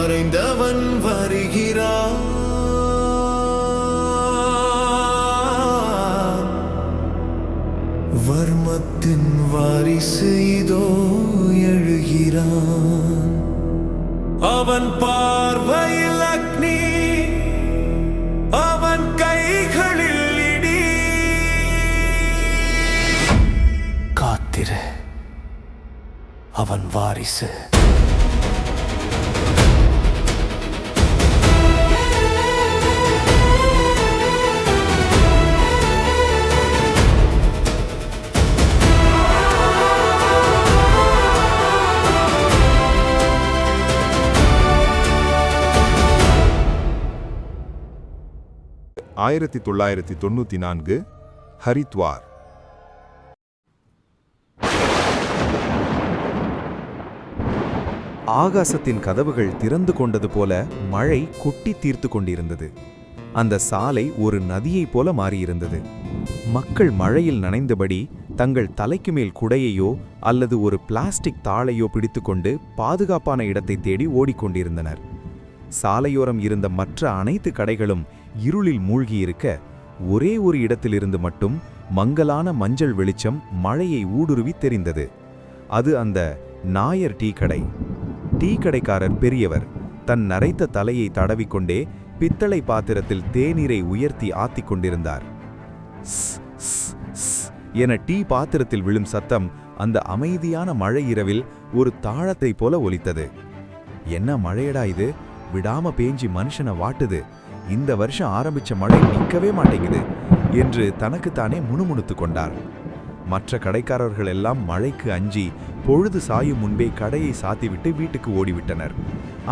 மறைந்தவன் வருகிறான். வர்மத்தின் வாரிசு இதோ எழுகிறான். அவன் பார்வையில் அக்னி, அவன் கைகளில் இடி. காத்திரு, அவன் வாரிசு. ஆயிரத்தி 1994 ஹரித்வார். ஆகாசத்தின் கதவுகள் திறந்து கொண்டது போல மழை கொட்டி தீர்த்து கொண்டிருந்தது. அந்த சாலை ஒரு நதியைப் போல மாறியிருந்தது. மக்கள் மழையில் நனைந்தபடி தங்கள் தலைக்கு மேல் குடையையோ அல்லது ஒரு பிளாஸ்டிக் தாளையோ பிடித்துக்கொண்டு பாதுகாப்பான இடத்தை தேடி ஓடிக்கொண்டிருந்தனர். சாலையோரம் இருந்த மற்ற அனைத்து கடைகளும் இருளில் மூழ்கியிருக்க, ஒரே ஒரு இடத்திலிருந்து மட்டும் மங்கலான மஞ்சள் வெளிச்சம் மழையை ஊடுருவி தெரிந்தது. அது அந்த நாயர் டீ கடை. டீ கடைக்காரர் பெரியவர் தன் நரைத்த தலையை தடவிக்கொண்டே பித்தளை பாத்திரத்தில் தேநீரை உயர்த்தி ஆத்திக் கொண்டிருந்தார். என டீ பாத்திரத்தில் விழும் சத்தம் அந்த அமைதியான மழை இரவில் ஒரு தாளத்தை போல ஒலித்தது. என்ன மழையடா இது, விடாம பேஞ்சி மனுஷனை வாட்டுது, இந்த வருஷம் ஆரம்பிச்ச மழை நிற்கவே மாட்டேங்குது என்று தனக்குத்தானே முணுமுணுத்து கொண்டார். மற்ற கடைக்காரர்கள் எல்லாம் மழைக்கு அஞ்சி பொழுது சாயும் முன்பே கடையை சாத்திவிட்டு வீட்டுக்கு ஓடிவிட்டனர்.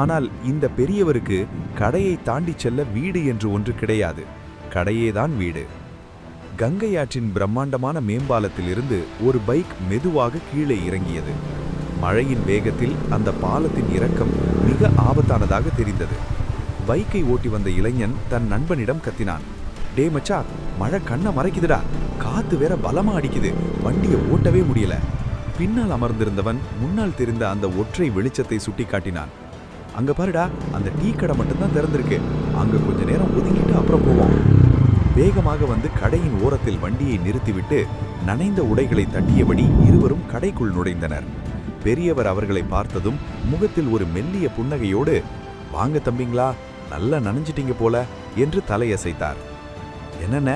ஆனால் இந்த பெரியவருக்கு கடையை தாண்டி செல்ல வீடு என்று ஒன்று கிடையாது, கடையேதான் வீடு. கங்கை ஆற்றின் பிரம்மாண்டமான மேம்பாலத்திலிருந்து ஒரு பைக் மெதுவாக கீழே இறங்கியது. மழையின் வேகத்தில் அந்த பாலத்தின் இறக்கம் மிக ஆபத்தானதாக தெரிந்தது. பைக்கை ஓட்டி வந்த இளைஞன் தன் நண்பனிடம் கத்தினான். டே மச்சா, மழை கண்ணை மறைக்குதுடா, காத்து வேற பலமா அடிக்குது, வண்டியை ஓட்டவே முடியல. பின்னால் அமர்ந்திருந்தவன் முன்னால் தெரிந்த அந்த ஒற்றை வெளிச்சத்தை சுட்டி காட்டினான். அங்க பாருடா, அந்த டீ கடை மட்டும்தான் திறந்திருக்கு, அங்க கொஞ்ச நேரம் ஒதுங்கிட்டு அப்புறம் போவோம். வேகமாக வந்து கடையின் ஓரத்தில் வண்டியை நிறுத்திவிட்டு நனைந்த உடைகளை தட்டியபடி இருவரும் கடைக்குள் நுழைந்தனர். பெரியவர் அவர்களை பார்த்ததும் முகத்தில் ஒரு மெல்லிய புன்னகையோடு, வாங்க தம்பிங்களா, நல்லா நனைஞ்சிட்டீங்க போல என்று தலையசைத்தார். என்னென்ன,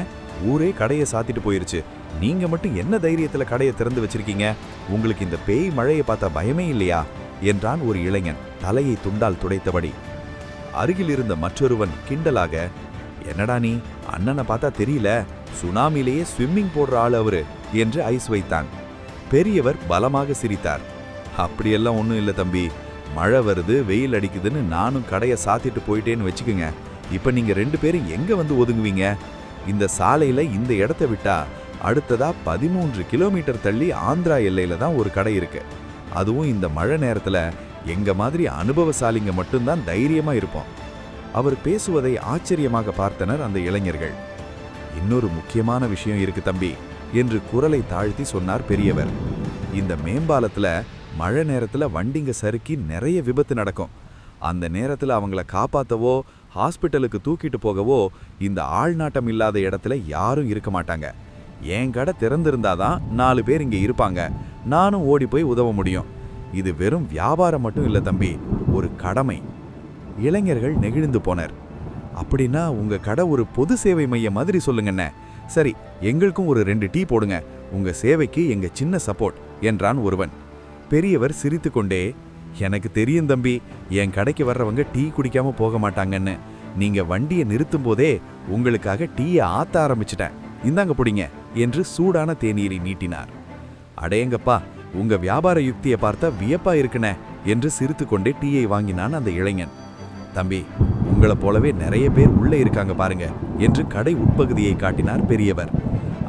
ஊரே கடையை சாத்திட்டு போயிருச்சு, நீங்க மட்டும் என்ன தைரியத்துல கடையை திறந்து வச்சிருக்கீங்க? உங்களுக்கு இந்த பேய் மழையை பார்த்தா பயமே இல்லையா என்றான் ஒரு இளைஞன் தலையை துண்டால் துடைத்தபடி. அருகில் இருந்த மற்றொருவன் கிண்டலாக, என்னடா நீ, அண்ணனை பார்த்தா தெரியல, சுனாமிலேயே ஸ்விம்மிங் போடுற ஆள் அவரு என்று ஐஸ் வைத்தான். பெரியவர் பலமாக சிரித்தார். அப்படியெல்லாம் ஒன்றும் இல்லை தம்பி, மழை வருது, வெயில் அடிக்குதுன்னு நானும் கடையை சாத்திட்டு போயிட்டேன்னு வச்சுக்கோங்க, இப்போ நீங்கள் 2 பேரும் எங்கே வந்து ஒதுங்குவீங்க? இந்த சாலையில் இந்த இடத்த விட்டா அடுத்ததா 13 கிலோமீட்டர் தள்ளி ஆந்திரா எல்லையில தான் ஒரு கடை இருக்கு. அதுவும் இந்த மழை நேரத்தில் எங்க மாதிரி அனுபவசாலிங்க மட்டும்தான் தைரியமா இருப்போம். அவர் பேசுவதை ஆச்சரியமாக பார்த்தனர் அந்த இளைஞர்கள். இன்னொரு முக்கியமான விஷயம் இருக்கு தம்பி என்று குரலை தாழ்த்தி சொன்னார் பெரியவர். இந்த மேம்பாலத்துல மழை நேரத்துல வண்டிங்க சறுக்கி நிறைய விபத்து நடக்கும். அந்த நேரத்துல அவங்கள காப்பாத்தவோ ஹாஸ்பிட்டலுக்கு தூக்கிட்டு போகவோ இந்த ஆள்நாட்டம் இல்லாத இடத்துல யாரும் இருக்க மாட்டாங்க. என் கடை திறந்திருந்தாதான் 4 பேர் இங்க இருப்பாங்க, நானும் ஓடி போய் உதவ முடியும். இது வெறும் வியாபாரம் மட்டும் இல்லை தம்பி, ஒரு கடமை. இளைஞர்கள் நெகிழ்ந்து போனர். அப்படின்னா உங்க கடை ஒரு பொது சேவை மையம் மாதிரி சொல்லுங்கண்ணே. சரி, எங்களுக்கும் ஒரு 2 டீ போடுங்க, உங்க சேவைக்கு எங்க சின்ன சப்போர்ட் என்றான் ஒருவன். பெரியவர் சிரித்து கொண்டே, எனக்கு தெரியும் தம்பி, என் கடைக்கு வர்றவங்க டீ குடிக்காம போக மாட்டாங்கன்னு. நீங்க வண்டியை நிறுத்தும் போதே உங்களுக்காக டீயை ஆத்த ஆரம்பிச்சிட்டேன், இந்தாங்க பிடிங்க என்று சூடான தேநீரை நீட்டினார். அடேங்கப்பா, உங்க வியாபார யுக்தியை பார்த்தா வியப்பா இருக்குனே என்று சிரித்து கொண்டே டீயை வாங்கினான் அந்த இளைஞன். தம்பி, உங்களை போலவே நிறைய பேர் உள்ளே இருக்காங்க பாருங்க என்று கடை உட்பகுதியை காட்டினார் பெரியவர்.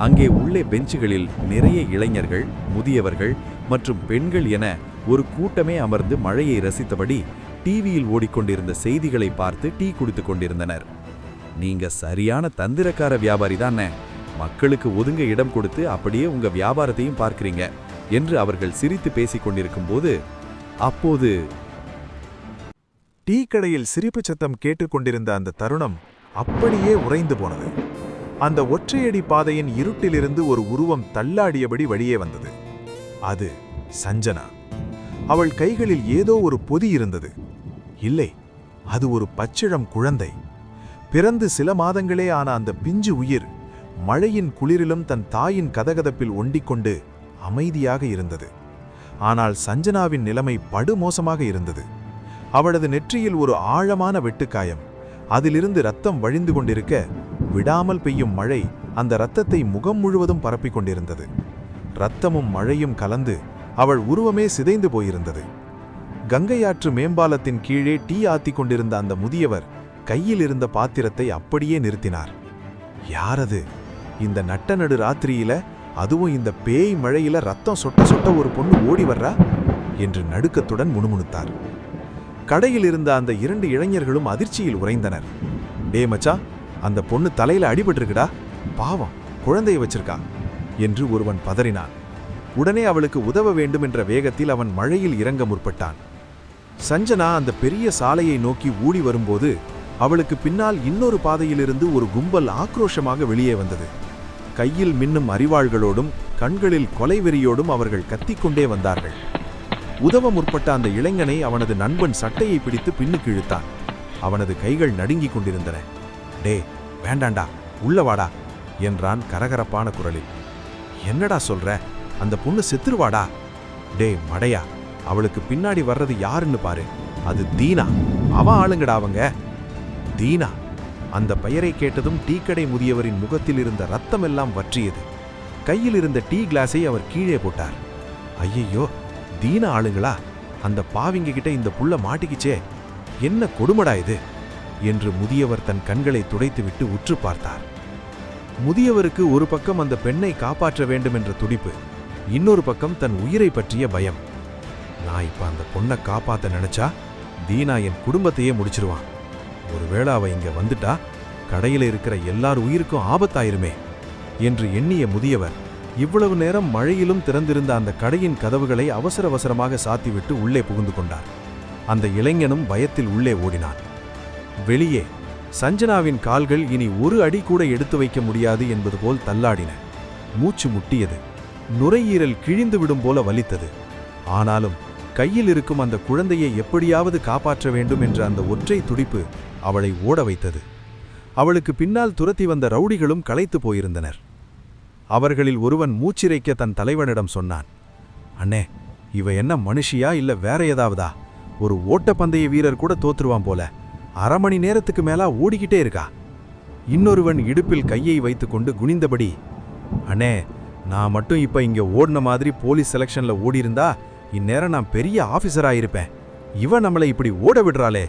அங்கே உள்ளே பெஞ்சுகளில் நிறைய இளைஞர்கள், முதியவர்கள் மற்றும் பெண்கள் என ஒரு கூட்டமே அமர்ந்து மழையை ரசித்தபடி டிவியில் ஓடிக்கொண்டிருந்த செய்திகளை பார்த்து டீ குடித்து கொண்டிருந்தனர். நீங்க சரியான தந்திரக்கார வியாபாரி தானே, மக்களுக்கு ஒதுங்க இடம் கொடுத்து அப்படியே உங்க வியாபாரத்தையும் பார்க்கிறீங்க என்று அவர்கள் சிரித்து பேசிக் கொண்டிருக்கும் போது அப்போது டீ கடையில் சிரிப்புச் சத்தம் கேட்டுக்கொண்டிருந்த அந்த தருணம் அப்படியே உறைந்து போனது. அந்த ஒற்றையடி பாதையின் இருட்டிலிருந்து ஒரு உருவம் தள்ளாடியபடி வெளியே வந்தது. அது சஞ்சனா. அவள் கைகளில் ஏதோ ஒரு பொதி இருந்தது. இல்லை, அது ஒரு பச்சிளம் குழந்தை. பிறந்து சில மாதங்களே ஆன அந்த பிஞ்சு உயிர் மழையின் குளிரிலும் தன் தாயின் கதகதப்பில் ஒண்டிக்கொண்டு அமைதியாக இருந்தது. ஆனால் சஞ்சனாவின் நிலைமை படுமோசமாக இருந்தது. அவளது நெற்றியில் ஒரு ஆழமான வெட்டுக்காயம். அதிலிருந்து இரத்தம் வழிந்து கொண்டிருக்க, விடாமல் பெய்யும் மழை அந்த இரத்தத்தை முகம் முழுவதும் பரப்பிக் கொண்டிருந்தது. இரத்தமும் மழையும் கலந்து அவள் உருவமே சிதைந்து போயிருந்தது. கங்கையாற்று மேம்பாலத்தின் கீழே டீ ஆத்திக் கொண்டிருந்த அந்த முதியவர் கையில் இருந்த பாத்திரத்தை அப்படியே நிறுத்தினார். யாரது? இந்த நட்ட நடு ராத்திரியில, அதுவும் இந்த பேய் மழையில ரத்தம் சொட்ட சொட்ட ஒரு பொண்ணு ஓடி வர்றா என்று நடுக்கத்துடன் முணுமுணுத்தார். கடையில் இருந்த அந்த 2 இளைஞர்களும் அதிர்ச்சியில் உறைந்தனர். டே மச்சா, அந்த பொண்ணு தலையில அடிபட்டிருக்குடா, பாவம், குழந்தையை வச்சிருக்கா என்று ஒருவன் பதறினான். உடனே அவளுக்கு உதவ வேண்டும் என்ற வேகத்தில் அவன் மழையில் இறங்க முற்பட்டான். சஞ்சனா அந்த பெரிய சாலையை நோக்கி ஊடி வரும்போது அவளுக்கு பின்னால் இன்னொரு பாதையிலிருந்து ஒரு கும்பல் ஆக்ரோஷமாக வெளியே வந்தது. கையில் மின்னும் அரிவாள்களோடும் கண்களில் கொலைவெறியோடும் அவர்கள் கத்திக்கொண்டே வந்தார்கள். உதவ முற்பட்ட அந்த இளைஞனை அவனது நண்பன் சட்டையை பிடித்து பின்னுக்கு இழுத்தான். அவனது கைகள் நடுங்கிக் கொண்டிருந்தன. டே, வேண்டாண்டா, உள்ளவாடா என்றான் கரகரப்பான குரலில். என்னடா சொல்ற? அந்த பொண்ணு செத்துருவாடா. டே மடையா, அவளுக்கு பின்னாடி வர்றது யாருன்னு பாரு. அது தீனா. அவன் ஆளுங்கடா அவங்க. தீனா. அந்த பெயரை கேட்டதும் டீக்கடை முதியவரின் முகத்தில் இருந்த ரத்தமெல்லாம் வற்றியது. கையில் இருந்த டீ கிளாஸை அவர் கீழே போட்டார். ஐயையோ, தீனா ஆளுங்களா? அந்த பாவிங்க கிட்ட இந்த புள்ள மாட்டிக்கிச்சே, என்ன கொடுமடா இது என்று முதியவர் தன் கண்களை துடைத்துவிட்டு உற்று பார்த்தார். முதியவருக்கு ஒரு பக்கம் அந்த பெண்ணை காப்பாற்ற வேண்டும் என்ற துடிப்பு, இன்னொரு பக்கம் தன் உயிரை பற்றிய பயம். நான் இப்ப அந்த பொண்ணை காப்பாத்த நினைச்சா தீனா என் குடும்பத்தையே முடிச்சிருவான். ஒருவேளை அவ இங்க வந்துட்டா கடையில இருக்கிற எல்லார் உயிருக்கும் ஆபத்தாயிருமே என்று எண்ணிய முதியவர் இவ்வளவு நேரம் மழையிலும் திறந்திருந்த அந்த கடையின் கதவுகளை அவசர அவசரமாக சாத்திவிட்டு உள்ளே புகுந்து கொண்டார். அந்த இளைஞனும் பயத்தில் உள்ளே ஓடினான். வெளியே சஞ்சனாவின் கால்கள் இனி ஒரு அடி கூட எடுத்து வைக்க முடியாது என்பது போல் தள்ளாடின. மூச்சு முட்டியது. நுரையீரல் கிழிந்து விடும் போல வலித்தது. ஆனாலும் கையில் இருக்கும் அந்த குழந்தையை எப்படியாவது காப்பாற்ற வேண்டும் என்ற அந்த ஒற்றை துடிப்பு அவளை ஓட வைத்தது. அவளுக்கு பின்னால் துரத்தி வந்த ரவுடிகளும் களைத்து போயிருந்தனர். அவர்களில் ஒருவன் மூச்சிரைக்க தன் தலைவனிடம் சொன்னான். அண்ணே, இவ என்ன மனுஷியா இல்ல வேற ஏதாவதா? ஒரு ஓட்டப்பந்தய வீரர் கூட தோத்துருவான் போல. அரை மணி நேரத்துக்கு மேலா ஓடிக்கிட்டே இருக்கா. இன்னொருவன் இடுப்பில் கையை வைத்துக்கொண்டு குனிந்தபடி, அண்ணே, நான் மட்டும் இப்ப இங்க ஓடின மாதிரி போலீஸ் செலக்ஷன்ல ஓடியிருந்தா இந்நேரம் நான் பெரிய ஆபீசராயிருப்பேன். இவன் நம்மளை இப்படி ஓட விடுறாளே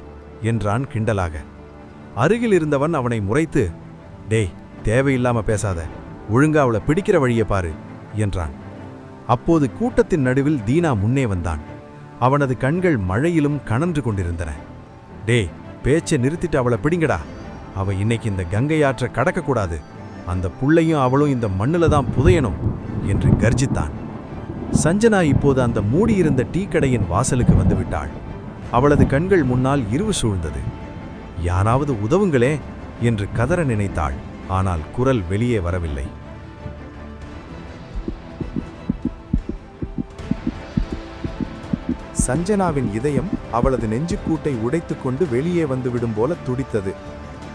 என்றான் கிண்டலாக. அருகில் இருந்தவன் அவனை முறைத்து, டேய், தேவையில்லாம பேசாத, ஒழுங்கா அவளை பிடிக்கிற வழியை பாரு என்றான். அப்போது கூட்டத்தின் நடுவில் தீனா முன்னே வந்தான். அவனது கண்கள் மழையிலும் கனன்று கொண்டிருந்தன. டேய், பேச்சை நிறுத்திட்டு அவளை பிடிங்கடா. அவ இன்னைக்கு இந்த கங்கையாற்ற கடக்கக்கூடாது. அந்த புள்ளையும் அவளும் இந்த மண்ணுல தான் புதையணும் என்று கர்ஜித்தான். சஞ்சனா இப்போது அந்த மூடியிருந்த டீ கடையின் வாசலுக்கு வந்துவிட்டாள். அவளது கண்கள் முன்னால் இருவு சூழ்ந்தது. யாராவது உதவுங்களே என்று கதற நினைத்தாள். ஆனால் குரல் வெளியே வரவில்லை. சஞ்சனாவின் இதயம் அவளது நெஞ்சுக்கூட்டை உடைத்துக்கொண்டு வெளியே வந்துவிடும் போல துடித்தது.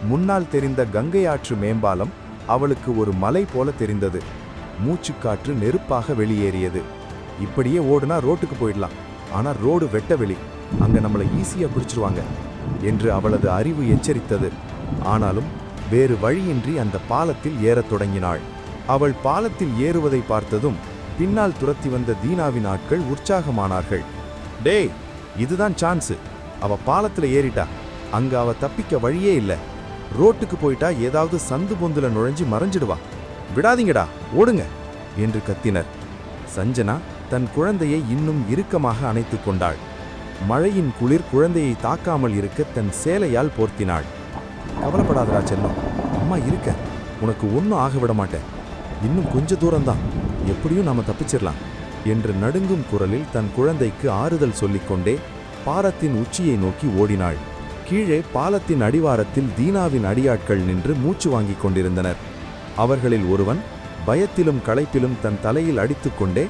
முன்னால் தெரிந்த கங்கை ஆற்று மேம்பாலம் அவளுக்கு ஒரு மலை போல தெரிந்தது. மூச்சுக்காற்று நெருப்பாக வெளியேறியது. இப்படியே ஓடுனா ரோட்டுக்கு போயிடலாம், ஆனா ரோடு வெட்ட வெளி, அங்க நம்மளை ஈஸியா பிடிச்சிருவாங்க என்று அவளது அறிவு எச்சரித்தது. ஆனாலும் வேறு வழியின்றி அந்த பாலத்தில் ஏறத் தொடங்கினாள். அவள் பாலத்தில் ஏறுவதை பார்த்ததும் பின்னால் துரத்தி வந்த தீனாவின் ஆட்கள் உற்சாகமானார்கள். டேய், இதுதான் சான்ஸு. அவ பாலத்துல ஏறிட்டா, அங்க அவ தப்பிக்க வழியே இல்ல. ரோட்டுக்கு போயிட்டா ஏதாவது சந்து பொந்துல நுழைஞ்சு மறைஞ்சிடுவா. விடாதீங்கடா, ஓடுங்க என்று கத்தினர். சஞ்சனா தன் குழந்தையை இன்னும் இறுக்கமாக அணைத்துக் கொண்டாள். மழையின் குளிர் குழந்தையை தாக்காமல் இருக்க தன் சேலையால் போர்த்தினாள். கவலைப்படாதடா செல்லம், அம்மா இருக்க, உனக்கு ஒன்றும் ஆக விட மாட்டேன். இன்னும் கொஞ்ச தூரம்தான், எப்படியும் நாம தப்பிச்சிடலாம் என்று நடுங்கும் குரலில் தன் குழந்தைக்கு ஆறுதல் சொல்லிக்கொண்டே பாரத்தின் உச்சியை நோக்கி ஓடினாள். கீழே பாலத்தின் அடிவாரத்தில் தீனாவின் அடியாட்கள் நின்று மூச்சு வாங்கிக் கொண்டிருந்தனர். அவர்களில் ஒருவன் பயத்திலும் களைப்பிலும் தன் தலையில் அடித்துக்கொண்டே,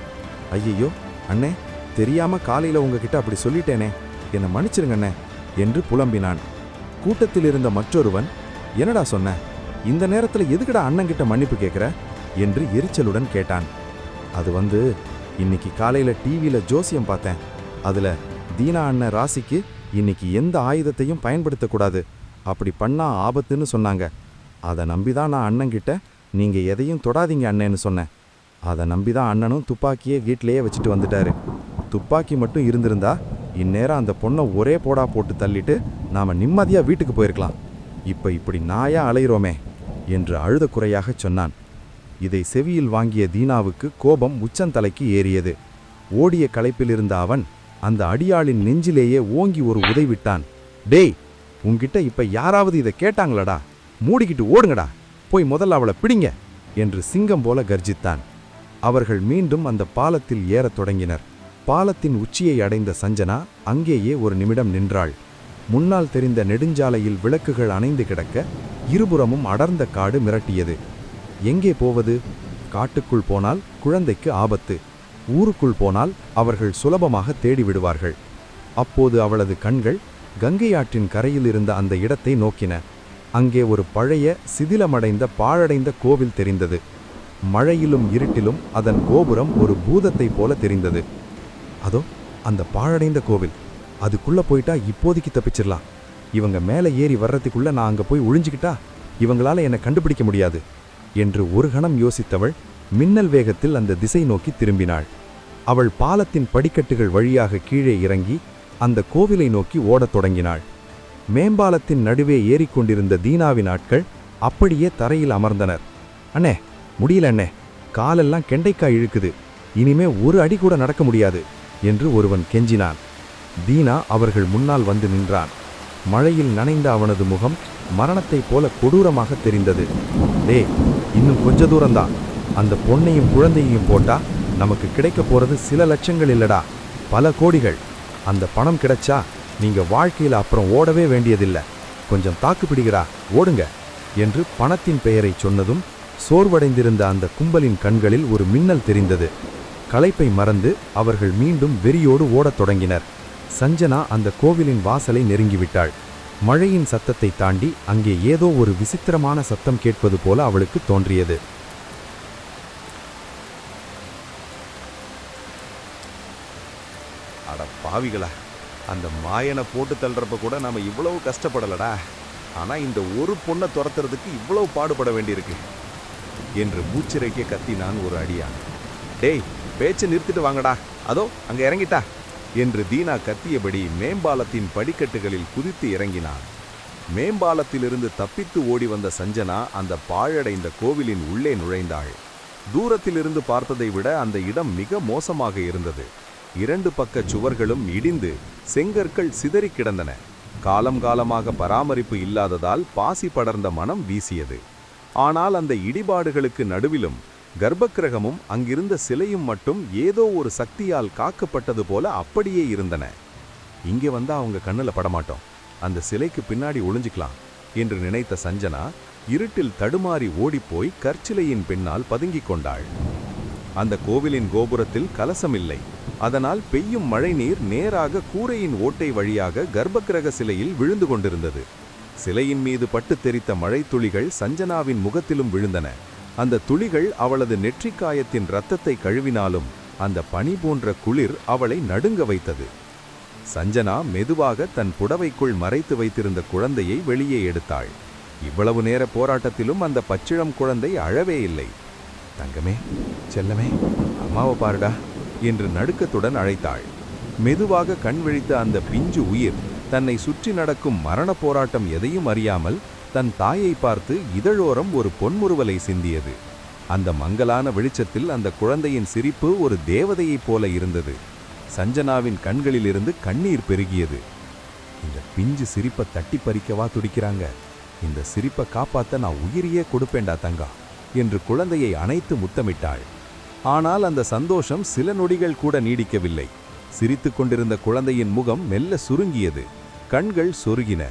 ஐயையோ அண்ணே, தெரியாம காலையில உங்ககிட்ட அப்படி சொல்லிட்டேனே, என்னை மன்னிச்சிருங்கண்ணே என்று புலம்பினான். கூட்டத்தில் இருந்த மற்றொருவன், என்னடா சொன்ன, இந்த நேரத்துல எதுக்குடா அண்ணங்கிட்ட மன்னிப்பு கேட்குற என்று எரிச்சலுடன் கேட்டான். அது இன்னைக்கு காலையில டிவியில ஜோசியம் பார்த்தேன். அதுல தீனா அண்ணன் ராசிக்கு இன்னைக்கு எந்த ஆயுதத்தையும் பயன்படுத்தக்கூடாது, அப்படி பண்ணா ஆபத்துன்னு சொன்னாங்க. அதை நம்பிதான் நான் அண்ணங்கிட்ட நீங்க எதையும் தொடாதீங்க அண்ணேன்னு சொன்னேன். அதை நம்பிதான் அண்ணனும் துப்பாக்கியே வீட்டிலேயே வச்சுட்டு வந்துட்டாரு. துப்பாக்கி மட்டும் இருந்திருந்தா இந்நேரம் அந்த பொண்ணை ஒரே போடா போட்டு தள்ளிட்டு நாம நிம்மதியா வீட்டுக்கு போயிருக்கலாம். இப்படி நாயா அலைகிறோமே என்று அழுத குறையாக சொன்னான். இதை செவியில் வாங்கிய தீனாவுக்கு கோபம் உச்சந்தலைக்கு ஏறியது. ஓடிய களைப்பில் இருந்த அவன் அந்த அடியாளின் நெஞ்சிலேயே ஓங்கி ஒரு உதை விட்டான். டேய், உன்கிட்ட இப்ப யாராவது இதை கேட்டாங்களடா, மூடிக்கிட்டு ஓடுங்கடா, போய் முதல்ல அவளை பிடிங்க என்று சிங்கம் போல கர்ஜித்தான். அவர்கள் மீண்டும் அந்த பாலத்தில் ஏறத் தொடங்கினர். பாலத்தின் உச்சியை அடைந்த சஞ்சனா அங்கேயே ஒரு நிமிடம் நின்றாள். முன்னால் தெரிந்த நெடுஞ்சாலையில் விளக்குகள் அணைந்து கிடக்க இருபுறமும் அடர்ந்த காடு மிரட்டியது. எங்கே போவது? காட்டுக்குள் போனால் குழந்தைக்கு ஆபத்து, ஊருக்குள் போனால் அவர்கள் சுலபமாக தேடிவிடுவார்கள். அப்போது அவளது கண்கள் கங்கை ஆற்றின் கரையில் இருந்த அந்த இடத்தை நோக்கின. அங்கே ஒரு பழைய சிதிலமடைந்த பாழடைந்த கோவில் தெரிந்தது. மழையிலும் இருட்டிலும் அதன் கோபுரம் ஒரு பூதத்தை போல தெரிந்தது. அதோ அந்த பாழடைந்த கோவில், அதுக்குள்ள போயிட்டா இப்போதைக்கு தப்பிச்சிடலாம். இவங்க மேலே ஏறி வர்றதுக்குள்ள நான் அங்க போய் ஒழிஞ்சுக்கிட்டா இவங்களால என்னை கண்டுபிடிக்க முடியாது என்று ஒரு கணம் யோசித்தவள் மின்னல் வேகத்தில் அந்த திசை நோக்கி திரும்பினாள். அவள் பாலத்தின் படிக்கட்டுகள் வழியாக கீழே இறங்கி அந்த கோவிலை நோக்கி ஓடத் தொடங்கினாள். மேம்பாலத்தின் நடுவே ஏறிக்கொண்டிருந்த தீனாவின் ஆட்கள் அப்படியே தரையில் அமர்ந்தனர். அண்ணே, முடியல அண்ணே, காலெல்லாம் கெண்டைக்காய் இழுக்குது, இனிமே ஒரு அடி கூட நடக்க முடியாது என்று ஒருவன் கெஞ்சினான். தீனா அவர்கள் முன்னால் வந்து நின்றான். மழையில் நனைந்த அவனது முகம் மரணத்தைப் போல கொடூரமாக தெரிந்தது. டே, இன்னும் கொஞ்ச தூரம்தான், அந்த பொண்ணையும் குழந்தையையும் போட்டா நமக்கு கிடைக்க போறது சில லட்சங்கள் இல்லடா, பல கோடிகள். அந்த பணம் கிடைச்சா நீங்க வாழ்க்கையில் அப்புறம் ஓடவே வேண்டியதில்லை, கொஞ்சம் தாக்கு பிடிக்கிறா, ஓடுங்க என்று பணத்தின் பெயரை சொன்னதும் சோர்வடைந்திருந்த அந்த கும்பலின் கண்களில் ஒரு மின்னல் தெரிந்தது. களைப்பை மறந்து அவர்கள் மீண்டும் வெறியோடு ஓடத் தொடங்கினர். சஞ்சனா அந்த கோவிலின் வாசலை நெருங்கிவிட்டாள். மழையின் சத்தத்தை தாண்டி அங்கே ஏதோ ஒரு விசித்திரமான சத்தம் கேட்பது போல அவளுக்கு தோன்றியது. அட பாவிகளா, அந்த மாயனை போட்டு தள்ளுறப்ப கூட நாம இவ்வளவு கஷ்டப்படலடா, ஆனா இந்த ஒரு பொண்ணை துரத்துறதுக்கு இவ்வளவு பாடுபட வேண்டியிருக்கு என்று மூச்சிறைக்க கத்தினான் ஒரு அடியான். டேய், பேச்சு நிறுத்திட்டு வாங்கடா, அதோ அங்க இறங்கிட்டா என்று தீனா கத்தியபடி மேம்பாலத்தின் படிக்கட்டுகளில் குதித்து இறங்கினான். மேம்பாலத்திலிருந்து தப்பித்து ஓடி வந்த சஞ்சனா அந்த பாழடைந்த கோவிலின் உள்ளே நுழைந்தாள். தூரத்திலிருந்து பார்த்ததை விட அந்த இடம் மிக மோசமாக இருந்தது. 2 பக்க சுவர்களும் இடிந்து செங்கற்கள் சிதறி கிடந்தன. காலம் காலமாக பராமரிப்பு இல்லாததால் பாசி படர்ந்த மனம் வீசியது. ஆனால் அந்த இடிபாடுகளுக்கு நடுவிலும் கர்ப்பக்கிரகமும் அங்கிருந்த சிலையும் மட்டும் ஏதோ ஒரு சக்தியால் காக்கப்பட்டது போல அப்படியே இருந்தன. இங்கே வந்தா அவங்க கண்ணுல படமாட்டோம், அந்த சிலைக்கு பின்னாடி ஒளிஞ்சிக்கலாம் என்று நினைத்த சஞ்சனா இருட்டில் தடுமாறி ஓடிப்போய் கற்சிலையின் பின்னால் பதுங்கிக் கொண்டாள். அந்த கோவிலின் கோபுரத்தில் கலசம் இல்லை. அதனால் பெய்யும் மழை நீர் நேராக கூரையின் ஓட்டை வழியாக கர்ப்பக்கிரக சிலையில் விழுந்து கொண்டிருந்தது. சிலையின் மீது பட்டு தெரித்த மழை துளிகள் சஞ்சனாவின் முகத்திலும் விழுந்தன. அந்த துளிகள் அவளது நெற்றிக்காயத்தின் இரத்தத்தை கழுவினாலும் அந்த பனி போன்ற குளிர் அவளை நடுங்க வைத்தது. சஞ்சனா மெதுவாக தன் புடவைக்குள் மறைத்து வைத்திருந்த குழந்தையை வெளியே எடுத்தாள். இவ்வளவு நேர போராட்டத்திலும் அந்த பச்சிளம் குழந்தை அழவே இல்லை. தங்கமே, செல்லமே, அம்மாவை பாருடா என்று நடுக்கத்துடன் அழைத்தாள். மெதுவாக கண் விழித்த அந்த பிஞ்சு உயிர் தன்னை சுற்றி நடக்கும் மரண போராட்டம் எதையும் அறியாமல் தன் தாயை பார்த்து இதழோரம் ஒரு பொன்முறுவலை சிந்தியது. அந்த மங்கலான வெளிச்சத்தில் அந்த குழந்தையின் சிரிப்பு ஒரு தேவதையைப் போல இருந்தது. சஞ்சனாவின் கண்களிலிருந்து கண்ணீர் பெருகியது. இந்த பிஞ்சு சிரிப்பை தட்டி பறிக்கவா துடிக்கிறாங்க, இந்த சிரிப்பை காப்பாத்த நான் உயிரையே கொடுப்பேண்டா தங்கா என்று குழந்தையை அணைத்து முத்தமிட்டாள். ஆனால் அந்த சந்தோஷம் சில நொடிகள் கூட நீடிக்கவில்லை. சிரித்து கொண்டிருந்த குழந்தையின் முகம் மெல்ல சுருங்கியது. கண்கள் சொருகின.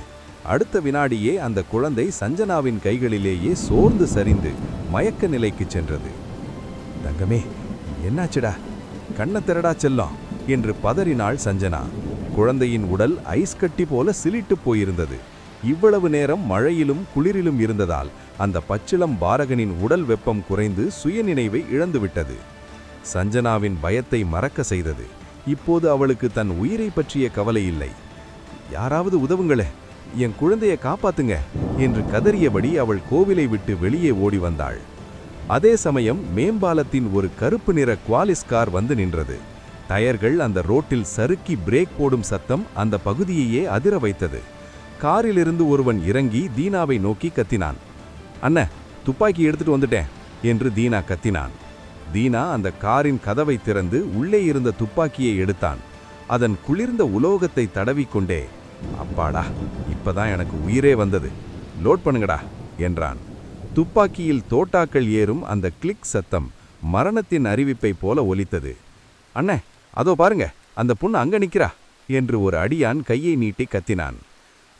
அடுத்த வினாடியே அந்த குழந்தை சஞ்சனாவின் கைகளிலேயே சோர்ந்து சரிந்து மயக்க நிலைக்கு சென்றது. தங்கமே, என்னாச்சுடா? கண்ண திறடா செல்லம் என்று பதறினாள் சஞ்சனா. குழந்தையின் உடல் ஐஸ் கட்டி போல சிலிட்டு போயிருந்தது. இவ்வளவு நேரம் மழையிலும் குளிரிலும் இருந்ததால் அந்த பச்சிளம் பாரகனின் உடல் வெப்பம் குறைந்து சுயநினைவை இழந்துவிட்டது. சஞ்சனாவின் பயத்தை மறக்க செய்தது. இப்போது அவளுக்கு தன் உயிரை பற்றிய கவலை இல்லை. யாராவது உதவுங்களே, என் குழந்தையை காப்பாத்துங்க என்று கதறியபடி அவள் கோவிலை விட்டு வெளியே ஓடி வந்தாள். அதே சமயம் மேம்பாலத்தின் ஒரு கருப்பு நிற குவாலிஸ் கார் வந்து நின்றது. டயர்கள் அந்த ரோட்டில் சறுக்கி பிரேக் போடும் சத்தம் அந்த பகுதியையே அதிர வைத்தது. காரிலிருந்து ஒருவன் இறங்கி தீனாவை நோக்கி கத்தினான். அண்ணே, துப்பாக்கி எடுத்துட்டு வந்துட்டேன் என்று தீனா கத்தினான். தீனா அந்த காரின் கதவை திறந்து உள்ளே இருந்த துப்பாக்கியை எடுத்தான். அதன் குளிர்ந்த உலோகத்தை தடவிக்கொண்டே, அப்பாடா, இப்பதான் எனக்கு உயிரே வந்தது, லோட் பண்ணுங்கடா என்றான். துப்பாக்கியில் தோட்டாக்கள் ஏறும் அந்த கிளிக் சத்தம் மரணத்தின் அறிவிப்பை போல ஒலித்தது. அண்ணே, அதோ பாருங்க, அந்த பொண்ணு அங்க நிக்கிறா என்று ஒரு அடியான் கையை நீட்டி கத்தினான்.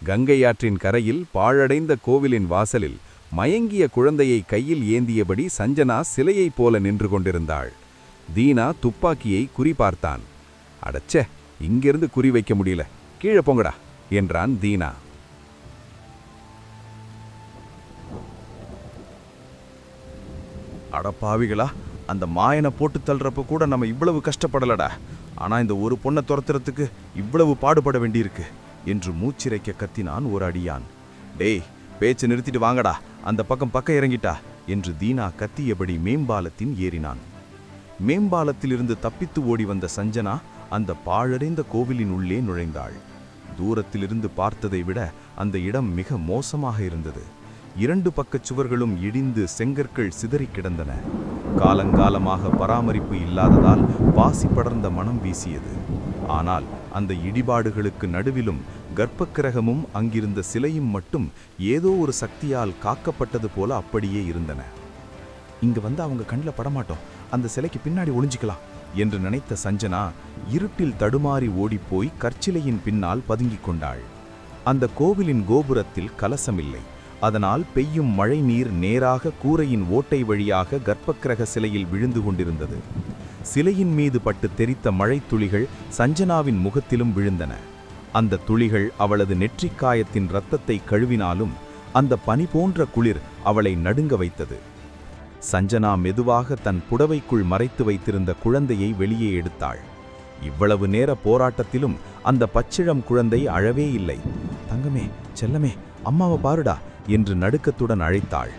கங்கையாற்றின் கரையில் பாழடைந்த கோவிலின் வாசலில் மயங்கிய குழந்தையை கையில் ஏந்தியபடி சஞ்சனா சிலையைப் போல நின்று கொண்டிருந்தாள். தீனா துப்பாக்கியை குறிபார்த்தான். அடச்சே, இங்கிருந்து குறி வைக்க முடியல, கீழே போங்கடா என்றான் தீனா. அடப்பாவிகளா, அந்த மாயனை போட்டு தள்ளுறப்ப கூட நம்ம இவ்வளவு கஷ்டப்படலடா. ஆனா இந்த ஒரு பொண்ணை துரத்துறதுக்கு இவ்வளவு பாடுபட வேண்டியிருக்கு என்று மூச்சிரைக்க கத்தினான் ஒரு அடியான். டேய், பேச்சு நிறுத்திட்டு வாங்கடா, அந்த பக்கம் இறங்கிட்டா என்று தீனா கத்தியபடி மேம்பாலத்தின் ஏறினான். மேம்பாலத்திலிருந்து தப்பித்து ஓடி வந்த சஞ்சனா அந்த பாழடைந்த கோவிலின் உள்ளே நுழைந்தாள். தூரத்திலிருந்து பார்த்ததை விட அந்த இடம் மிக மோசமாக இருந்தது. 2 பக்கச் சுவர்களும் இடிந்து செங்கற்கள் சிதறி கிடந்தன. காலங்காலமாக பராமரிப்பு இல்லாததால் வாசி படர்ந்த மனம் வீசியது. ஆனால் அந்த இடிபாடுகளுக்கு நடுவிலும் கர்ப்பக்கிரகமும் அங்கிருந்த சிலையும் மட்டும் ஏதோ ஒரு சக்தியால் காக்கப்பட்டது போல அப்படியே இருந்தன. இங்க வந்து அவங்க கண்ணில் படமாட்டோம், அந்த சிலைக்கு பின்னாடி ஒளிஞ்சிக்கலாம் என்று நினைத்த சஞ்சனா இருட்டில் தடுமாறி ஓடிப்போய் கற்சிலையின் பின்னால் பதுங்கிக் கொண்டாள். அந்த கோவிலின் கோபுரத்தில் கலசமில்லை. அதனால் பெய்யும் மழை நீர் நேராக கூரையின் ஓட்டை வழியாக கர்ப்பக்கிரக சிலையில் விழுந்து கொண்டிருந்தது. சிலையின் மீது பட்டு தெரித்த மழை துளிகள் சஞ்சனாவின் முகத்திலும் விழுந்தன. அந்த துளிகள் அவளது நெற்றிக்காயத்தின் இரத்தத்தை கழுவினாலும் அந்த பனி போன்ற குளிர் அவளை நடுங்க வைத்தது. சஞ்சனா மெதுவாக தன் புடவைக்குள் மறைத்து வைத்திருந்த குழந்தையை வெளியே எடுத்தாள். இவ்வளவு நேர போராட்டத்திலும் அந்த பச்சிளம் குழந்தை அழவே இல்லை. தங்கமே, செல்லமே, அம்மாவை பாருடா என்று நடுக்கத்துடன் அழைத்தாள்.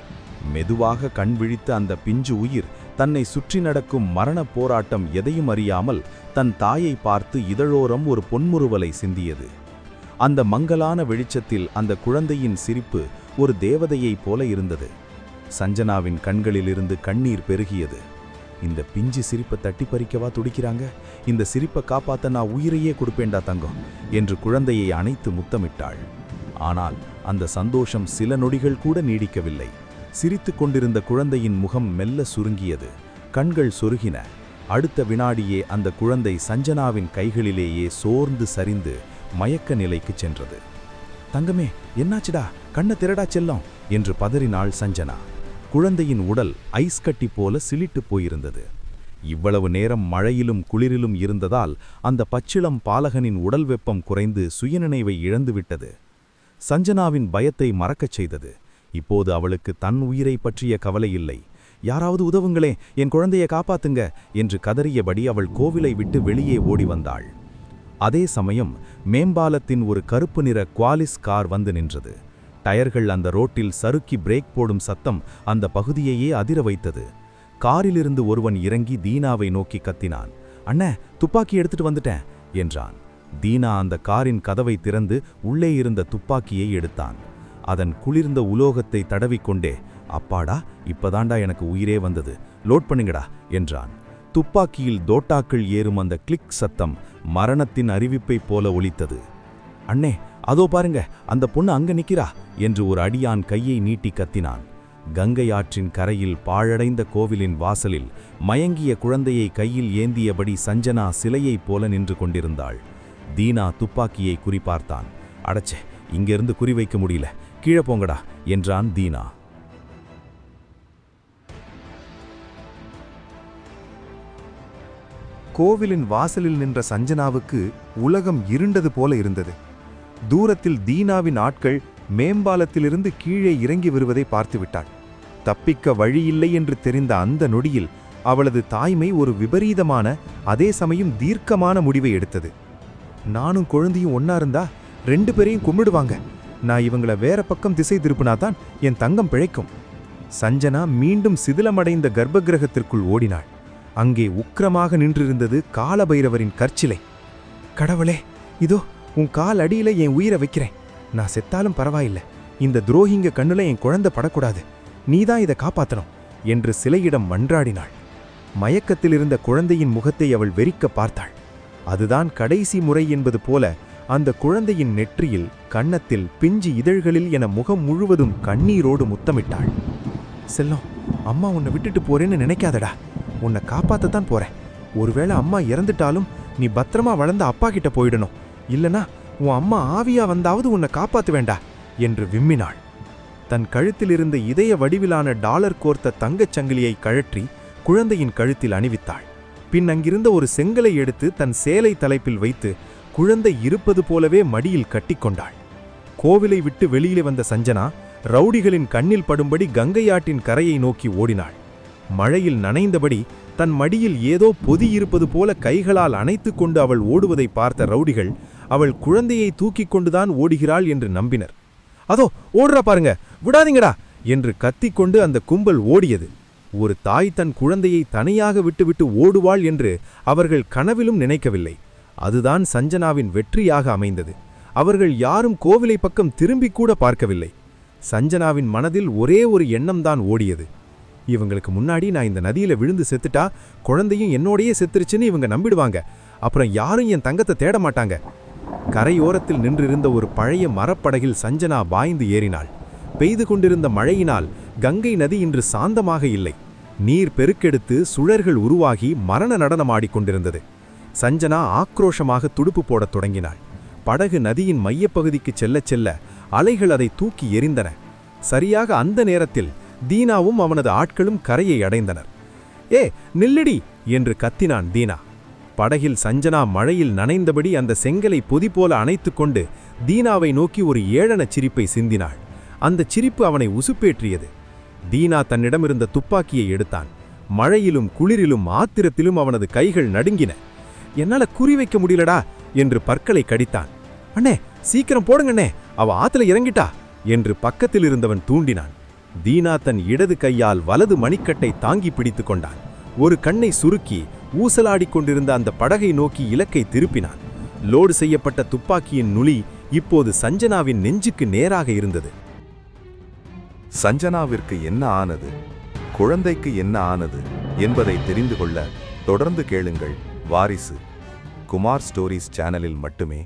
மெதுவாக கண் விழித்த அந்த பிஞ்சு உயிர் தன்னை சுற்றி நடக்கும் மரண போராட்டம் எதையும் அறியாமல் தன் தாயை பார்த்து இதழோரம் ஒரு பொன்முறுவலை சிந்தியது. அந்த மங்கலான வெளிச்சத்தில் அந்த குழந்தையின் சிரிப்பு ஒரு தேவதையைப் போல இருந்தது. சஞ்சனாவின் கண்களிலிருந்து கண்ணீர் பெருகியது. இந்த பிஞ்சு சிரிப்பை தட்டி பறிக்கவா துடிக்கிறாங்க? இந்த சிரிப்பை காப்பாத்த நான் உயிரையே கொடுப்பேண்டா தங்கம் என்று குழந்தையை அணைத்து முத்தமிட்டாள். ஆனால் அந்த சந்தோஷம் சில நொடிகள் கூட நீடிக்கவில்லை. சிரித்து கொண்டிருந்த குழந்தையின் முகம் மெல்ல சுருங்கியது. கண்கள் சொருகின. அடுத்த வினாடியே அந்த குழந்தை சஞ்சனாவின் கைகளிலேயே சோர்ந்து சரிந்து மயக்க நிலைக்கு சென்றது. தங்கமே, என்னாச்சுடா? கண்ண திறடா செல்லம் என்று பதறினாள் சஞ்சனா. குழந்தையின் உடல் ஐஸ் கட்டி போல சிலிட்டு போயிருந்தது. இவ்வளவு நேரம் மழையிலும் குளிரிலும் இருந்ததால் அந்த பச்சிளம் பாலகனின் உடல் வெப்பம் குறைந்து சுயநினைவை இழந்துவிட்டது. சஞ்சனாவின் பயத்தை மறக்கச் செய்தது. இப்போது அவளுக்கு தன் உயிரை பற்றிய கவலை இல்லை. யாராவது உதவுங்களே, என் குழந்தையை காப்பாத்துங்க என்று கதறியபடி அவள் கோவிலை விட்டு வெளியே ஓடி வந்தாள். அதே சமயம் மேம்பாலத்தின் ஒரு கருப்பு நிற குவாலிஸ் கார் வந்து நின்றது. டயர்கள் அந்த ரோட்டில் சறுக்கி பிரேக் போடும் சத்தம் அந்த பகுதியையே அதிர வைத்தது. காரிலிருந்து ஒருவன் இறங்கி தீனாவை நோக்கி கத்தினான். அண்ணே, துப்பாக்கி எடுத்துட்டு வந்துட்டேன் என்றான். தீனா அந்த காரின் கதவை திறந்து உள்ளே இருந்த துப்பாக்கியை எடுத்தான். அதன் குளிர்ந்த உலோகத்தை தடவிக்கொண்டே, அப்பாடா, இப்பதாண்டா எனக்கு உயிரே வந்தது, லோட் பண்ணுங்கடா என்றான். துப்பாக்கியில் தோட்டாக்கள் ஏறும் அந்த கிளிக் சத்தம் மரணத்தின் அறிவிப்பைப் போல ஒலித்தது. அண்ணே, அதோ பாருங்க, அந்த பொண்ணு அங்க நிக்கிறா என்று ஒரு அடியான் கையை நீட்டி கத்தினான். கங்கை ஆற்றின் கரையில் பாழடைந்த கோவிலின் வாசலில் மயங்கிய குழந்தையை கையில் ஏந்தியபடி சஞ்சனா சிலையைப் போல நின்று கொண்டிருந்தாள். தீனா துப்பாக்கியை குறிபார்த்தான். அடச்சே, இங்கிருந்து குறிவைக்க முடியல, கீழே போங்கடா என்றான் தீனா. கோவிலின் வாசலில் நின்ற சஞ்சனாவுக்கு உலகம் இருண்டது போல இருந்தது. தூரத்தில் தீனாவின் ஆட்கள் மேம்பாலத்திலிருந்து கீழே இறங்கி வருவதை பார்த்துவிட்டாள். தப்பிக்க வழியில்லை என்று தெரிந்த அந்த நொடியில் அவளது தாய்மை ஒரு விபரீதமான, அதே சமயம் தீர்க்கமான முடிவை எடுத்தது. நானும் குழந்தையும் ஒன்னா இருந்தா 2 பேரையும் கும்பிடுவாங்க. நான் இவங்கள வேற பக்கம் திசை திருப்பினாதான் என் தங்கம் பிழைக்கும். சஞ்சனா மீண்டும் சிதிலமடைந்த கர்ப்பகிரகத்திற்குள் ஓடினாள். அங்கே உக்கிரமாக நின்றிருந்தது காலபைரவரின் கற்சிலை. கடவுளே, இதோ உன் கால் அடியில என் உயிரை வைக்கிறேன். நான் செத்தாலும் பரவாயில்லை, இந்த துரோகிங்க கண்ணுல என் குழந்தை படக்கூடாது. நீதான் இதை காப்பாத்தணும் என்று சிலையிடம் மன்றாடினாள். மயக்கத்தில் இருந்த குழந்தையின் முகத்தை அவள் வெறிக்க பார்த்தாள். அதுதான் கடைசி முறை என்பது போல அந்த குழந்தையின் நெற்றியில், கன்னத்தில், பிஞ்சு இதழ்களில் என முகம் முழுவதும் கண்ணீரோடு முத்தமிட்டாள். செல்லம், அம்மா உன்னை விட்டுட்டு போறேன்னு நினைக்காதடா. உன்னை காப்பாத்தத்தான் போறேன். ஒருவேளை அம்மா இறந்துட்டாலும் நீ பத்திரமா வளர்ந்த அப்பா கிட்ட போயிடணும். இல்லனா உன் அம்மா ஆவியா வந்தாவது உன்னை காப்பாத்து வேண்டா என்று விம்மினாள். தன் கழுத்தில் இருந்த இதய வடிவிலான டாலர் கோர்த்த தங்கச் சங்கிலியை கழற்றி குழந்தையின் கழுத்தில் அணிவித்தாள். பின் அங்கிருந்த ஒரு செங்கலை எடுத்து தன் சேலை தலைப்பில் வைத்து குழந்தை இருப்பது போலவே மடியில் கட்டிக்கொண்டாள். கோவிலை விட்டு வெளியிலே வந்த சஞ்சனா ரவுடிகளின் கண்ணில் படும்படி கங்கையாற்றின் கரையை நோக்கி ஓடினாள். மழையில் நனைந்தபடி தன் மடியில் ஏதோ பொதி இருப்பது போல கைகளால் அணைத்து கொண்டு அவள் ஓடுவதை பார்த்த ரவுடிகள் அவள் குழந்தையை தூக்கிக் கொண்டுதான் ஓடுகிறாள் என்று நம்பினர். அதோ ஓடுறா பாருங்க, விடாதீங்கடா என்று கத்திக்கொண்டு அந்த கும்பல் ஓடியது. ஒரு தாய் தன் குழந்தையை தனியாக விட்டுவிட்டு ஓடுவாள் என்று அவர்கள் கனவிலும் நினைக்கவில்லை. அதுதான் சஞ்சனாவின் வெற்றியாக அமைந்தது. அவர்கள் யாரும் கோவிலை பக்கம் திரும்பி கூட பார்க்கவில்லை. சஞ்சனாவின் மனதில் ஒரே ஒரு எண்ணம்தான் ஓடியது. இவங்களுக்கு முன்னாடி நான் இந்த நதியில விழுந்து செத்துட்டா குழந்தையும் என்னோடையே செத்துருச்சுன்னு இவங்க நம்பிடுவாங்க. அப்புறம் யாரும் என் தங்கத்தை தேட மாட்டாங்க. கரையோரத்தில் நின்றிருந்த ஒரு பழைய மரப்படகில் சஞ்சனா பாய்ந்து ஏறினாள். பெய்து கொண்டிருந்த மழையினால் கங்கை நதி இன்று சாந்தமாக இல்லை. நீர் பெருக்கெடுத்து சுழர்கள் உருவாகி மரண நடனமாடிக்கொண்டிருந்தது. சஞ்சனா ஆக்ரோஷமாக துடுப்பு போடத் தொடங்கினாள். படகு நதியின் மையப்பகுதிக்கு செல்லச் செல்ல அலைகள் அதை தூக்கி எறிந்தன. சரியாக அந்த நேரத்தில் தீனாவும் அவனது ஆட்களும் கரையை அடைந்தனர். ஏ நில்லடி என்று கத்தினான் தீனா. படகில் சஞ்சனா மழையில் நனைந்தபடி அந்த செங்கலை பொதி போல அணைத்து கொண்டு தீனாவை நோக்கி ஒரு ஏளனச் சிரிப்பை சிந்தினாள். அந்த சிரிப்பு அவனை உசுப்பேற்றியது. தீனா தன்னிடமிருந்த துப்பாக்கியை எடுத்தான். மழையிலும் குளிரிலும் ஆத்திரத்திலும் அவனது கைகள் நடுங்கின. என்னால குறிவைக்க முடியலடா என்று பற்களை கடித்தான். அண்ணே சீக்கிரம் போடுங்கண்ணே, அவ ஆத்துல இறங்கிட்டா என்று பக்கத்தில் இருந்தவன் தூண்டினான். தீனா தன் இடது கையால் வலது மணிக்கட்டை தாங்கி பிடித்து கொண்டான். ஒரு கண்ணை சுருக்கி ஊசலாடிக் கொண்டிருந்த அந்த படகை நோக்கி இலக்கை திருப்பினான். லோடு செய்யப்பட்ட துப்பாக்கியின் நுளி இப்போது சஞ்சனாவின் நெஞ்சுக்கு நேராக இருந்தது. சஞ்சனாவிற்கு என்ன ஆனது, குழந்தைக்கு என்ன ஆனது என்பதை தெரிந்து கொள்ள தொடர்ந்து கேளுங்கள் வாரிசு. குமார் ஸ்டோரிஸ் சேனலில் மட்டுமே.